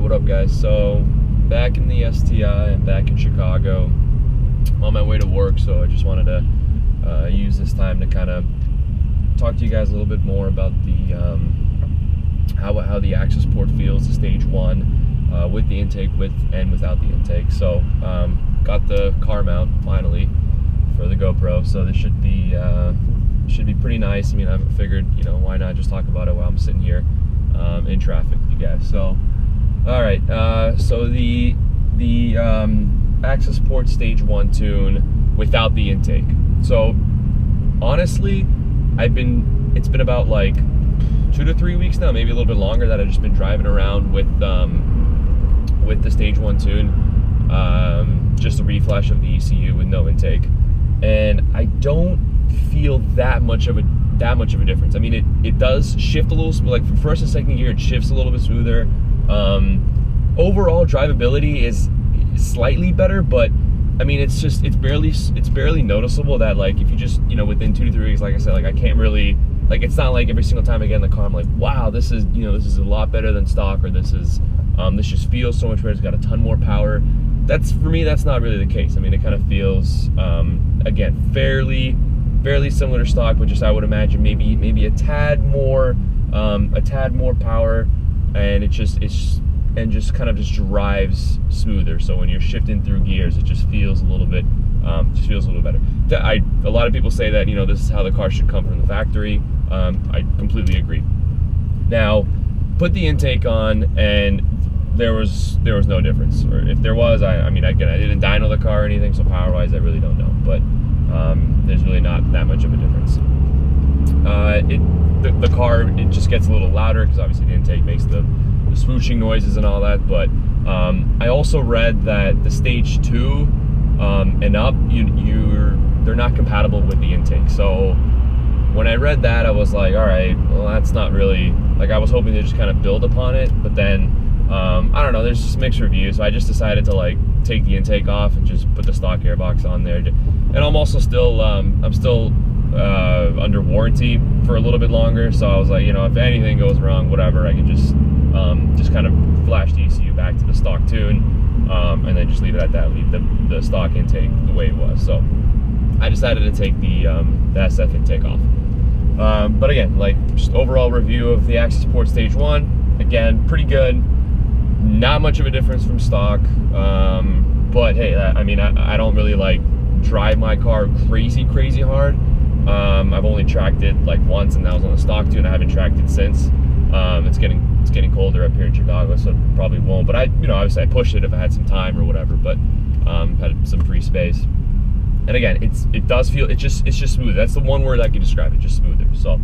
what up guys? So back in the STI and back in Chicago. I'm on my way to work, so I just wanted to use this time to kind of talk to you guys a little bit more about the how the access port feels to stage 1 with the intake, with and without the intake. So got the car mount finally for the GoPro, so this should be pretty nice. I mean, I figured, you know, why not just talk about it while I'm sitting here in traffic with you guys. So all right, so the access port stage 1 tune without the intake. So honestly, it's been about like 2 to 3 weeks now, maybe a little bit longer, that I've just been driving around with the stage 1 tune, just a reflash of the ECU with no intake, and I don't feel that much of a difference. I mean, it does shift a little, like for first and second gear, it shifts a little bit smoother. Overall drivability is slightly better, but I mean, it's barely noticeable that, like, if you just, you know, within 2 to 3 weeks, like I said, like I can't really, like, it's not like every single time I get in the car I'm like, wow, this is a lot better than stock, or this just feels so much better, it's got a ton more power. For me, that's not really the case. I mean, it kind of feels again fairly similar to stock, but just, I would imagine, maybe a tad more power, and it just kind of drives smoother. So when you're shifting through gears, it just feels a little bit better. A lot of people say that, you know, this is how the car should come from the factory. I completely agree. Now, put the intake on, and there was no difference. Or if there was, I mean, again, I didn't dyno the car or anything, so power-wise, I really don't know. But there's really not that much of a difference. The car, it just gets a little louder because obviously the intake makes the swooshing noises and all that. But I also read that the stage 2 and up, they're not compatible with the intake. So when I read that, I was like, all right, well, that's not really, like, I was hoping to just kind of build upon it, but then I don't know, there's just mixed reviews, so I just decided to, like, take the intake off and just put the stock airbox on there. And I'm also still under warranty for a little bit longer, so I was like, you know, if anything goes wrong, whatever, I can just kind of flash the ECU back to the stock tune, and then just leave it at that, leave the stock intake the way it was. So I decided to take the SF intake off. But again, like, just overall review of the access port stage 1, again, pretty good. Not much of a difference from stock, but hey, I mean, I don't really, like, drive my car crazy hard. I've only tracked it like once, and that was on the stock tune. I haven't tracked it since. It's getting colder up here in Chicago, so it probably won't. But obviously I pushed it if I had some time or whatever. But had some free space. And again, it does feel, it's just smoother. That's the one word I can describe it, just smoother. So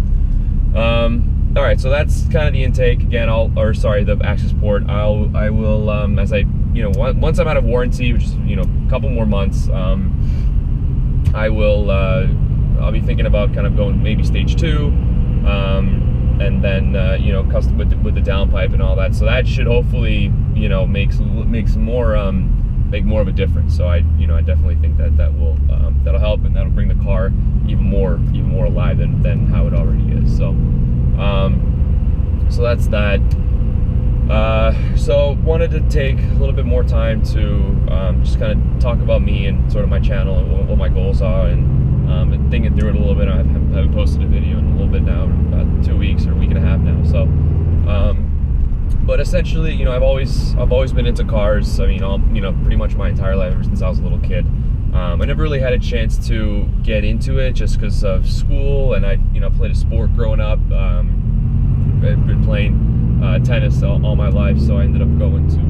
all right, so that's kind of the intake. Again, the access port. I will as I, you know, once I'm out of warranty, which is, you know, a couple more months, I'll be thinking about kind of going maybe stage 2, and then you know, custom with the downpipe and all that. So that should hopefully, you know, make more of a difference. So I definitely think that'll help, and that'll bring the car even more alive than how it already is. So so that's that. So wanted to take a little bit more time to just kind of talk about me and sort of my channel and what my goals are, and thinking through it a little bit. I haven't posted a video in a little bit now, about 2 weeks or a week and a half now. So but essentially, you know, I've always been into cars. I mean, pretty much my entire life, ever since I was a little kid. I never really had a chance to get into it just because of school, and I, you know, played a sport growing up. I've been playing tennis all my life, so I ended up going to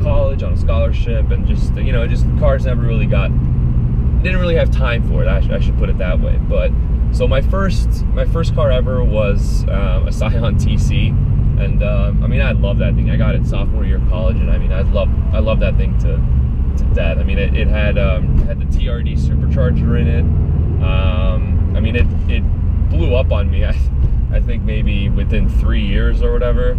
college on a scholarship, and just, you know, just cars never really didn't really have time for it. I should put it that way. But so my first car ever was a Scion TC, and I mean, I love that thing. I got it sophomore year of college, and I mean, I love that thing to death. I mean, it had the TRD supercharger in it. I mean, it blew up on me. I think maybe within 3 years or whatever.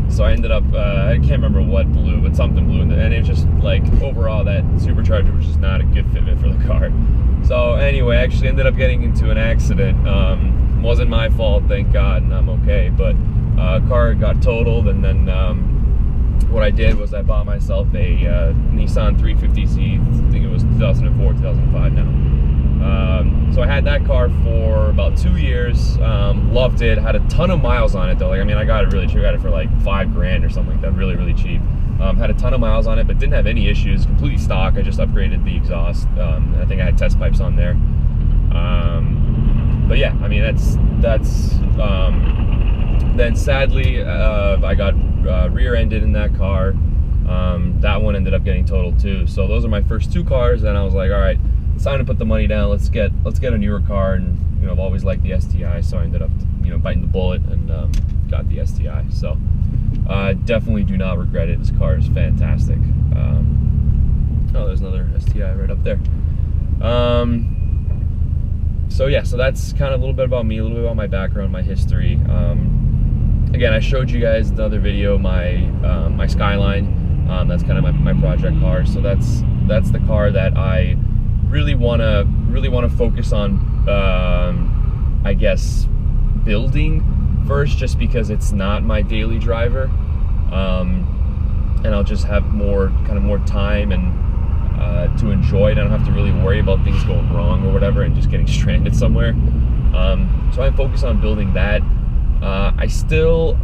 So I ended up, I can't remember what blew, but something blew, and it was just, like, overall, that supercharger was just not a good fitment for the car. So anyway, I actually ended up getting into an accident. Wasn't my fault, thank God, and I'm okay. But car got totaled, and then what I did was I bought myself a Nissan 350Z. I think it was 2004, 2005 now. So I had that car for about 2 years. Loved it. Had a ton of miles on it though. Like, I mean, I got it really cheap. I got it for like $5,000 or something like that. Really, really cheap. Had a ton of miles on it, but didn't have any issues. Completely stock. I just upgraded the exhaust. I think I had test pipes on there. But yeah, I mean, that's. Then sadly, I got rear-ended in that car. That one ended up getting totaled too. So those are my first 2 cars, and I was like, all right, it's time to put the money down. Let's get a newer car. And you know, I've always liked the STI, so I ended up, you know, biting the bullet and got the STI. So definitely do not regret it. This car is fantastic. Oh, there's another STI right up there. So yeah, so that's kind of a little bit about me, a little bit about my background, my history. Again, I showed you guys the other video, my my Skyline. That's kind of my project car. So that's the car that I really wanna focus on. I guess building first, just because it's not my daily driver, and I'll just have more time and to enjoy it. I don't have to really worry about things going wrong or whatever and just getting stranded somewhere. So I focus on building that. I still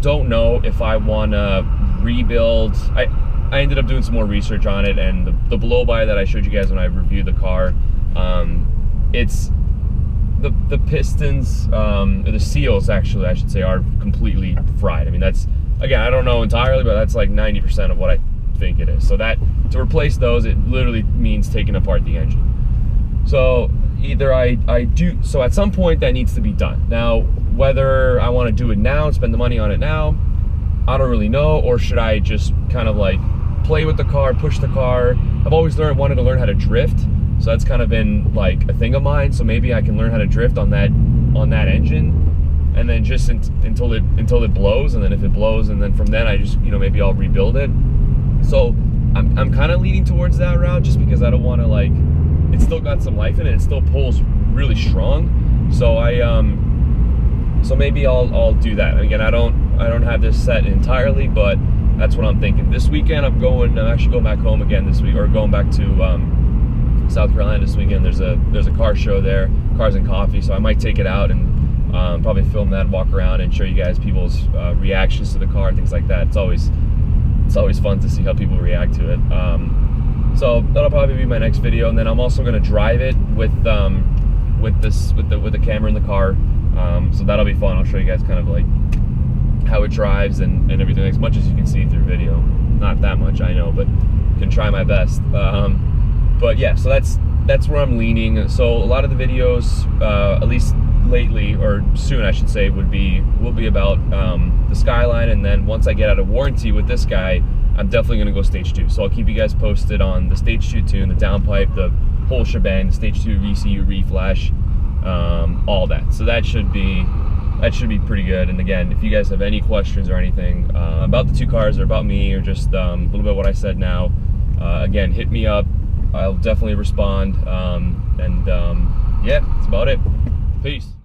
don't know if I want to rebuild. I ended up doing some more research on it, and the blow by that I showed you guys when I reviewed the car, it's the pistons, or the seals actually, I should say, are completely fried. I mean, that's, again, I don't know entirely, but that's like 90% of what I think it is. So that, to replace those, it literally means taking apart the engine. So either I do, so at some point that needs to be done. Now, whether I want to do it now and spend the money on it now, I don't really know, or should I just kind of like play with the car, push the car. I've always wanted to learn how to drift, so that's kind of been like a thing of mine. So maybe I can learn how to drift on that engine, and then just until it blows, and then if it blows, and then from then I just, you know, maybe I'll rebuild it. So I'm kind of leaning towards that route, just because I don't want to, like, it's still got some life in it. It still pulls really strong. So so maybe I'll do that. And again, I don't have this set entirely, but that's what I'm thinking. This weekend I'm actually going back home again this week, or going back to South Carolina this weekend. There's a car show there, Cars and Coffee. So I might take it out and probably film that, walk around, and show you guys people's reactions to the car, things like that. It's always fun to see how people react to it. So that'll probably be my next video, and then I'm also going to drive it with the camera in the car. So that'll be fun. I'll show you guys kind of like how it drives and everything, as much as you can see through video. Not that much, I know, but can try my best. But yeah, so that's where I'm leaning. So a lot of the videos, at least lately, or soon I should say, will be about the Skyline, and then once I get out of warranty with this guy, I'm definitely going to go stage 2. So I'll keep you guys posted on the stage 2 tune, the downpipe, the whole shebang, the stage 2 VCU, reflash, all that. So that should be pretty good. And again, if you guys have any questions or anything about the 2 cars, or about me, or just a little bit of what I said now, again, hit me up. I'll definitely respond. Yeah, that's about it. Peace.